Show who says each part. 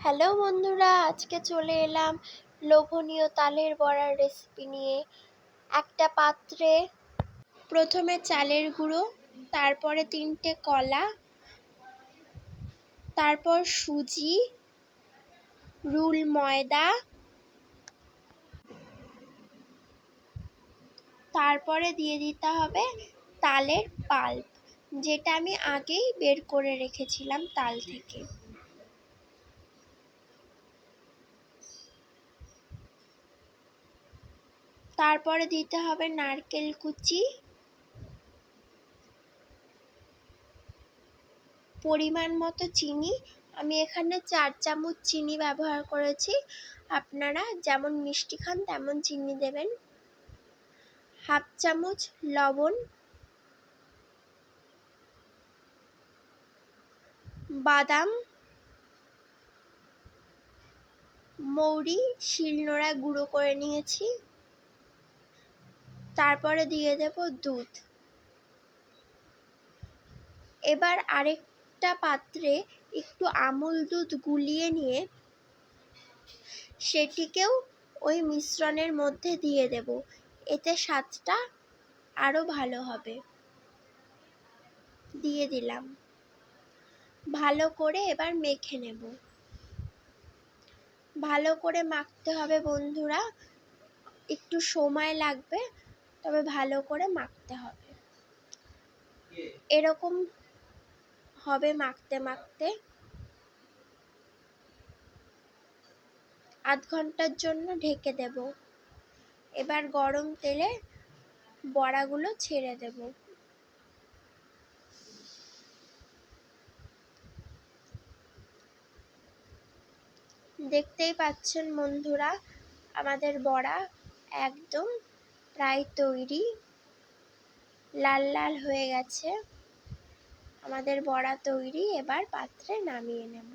Speaker 1: Hello বন্ধুরা, আজকে চলে এলাম লোভনীয় তালের বড়ার রেসিপি নিয়ে। একটা পাত্রে প্রথমে চালের গুঁড়ো, তারপরে 3টে কলা, তারপর সুজি, রুল ময়দা, তারপরে দিয়ে দিতে হবে তালের পাল্প, যেটা আমি আগেই বের করে রেখেছিলাম তাল থেকে। তারপরে দিতে হবে নারকেল কুচি, পরিমাণ মতো চিনি। আমি এখানে 4 চামচ চিনি ব্যবহার করেছি। আপনারা যেমন মিষ্টি খান তেমন চিনি দেবেন। হাফ চামচ লবণ, বাদাম, মৌরি শিলনোড়ায় গুঁড়ো করে নিয়েছি। তারপরে দিয়ে দেব দুধ। এবার আরেকটা পাত্রে একটু আমুল দুধ গুলিয়ে নিয়ে সেটিকেও ওই মিশ্রণের মধ্যে দিয়ে দেব, এতে স্বাদটা আরো ভালো হবে। দিয়ে দিলাম। ভালো করে এবার মেখে নেব। ভালো করে মাখতে হবে বন্ধুরা, একটু সময় লাগবে, তবে ভালো করে মাখতে হবে। এরকম হবে মাখতে মাখতে। আধ ঘন্টার জন্য ঢেকে দেব। এবার গরম তেলে বড়াগুলো ছেড়ে দেব। দেখতেই পাচ্ছেন বন্ধুরা, আমাদের বড়া একদম প্রায় তৈরি। লাল লাল হয়ে গেছে আমাদের বড়া তৈরি। এবার পাত্রে নামিয়ে নেব।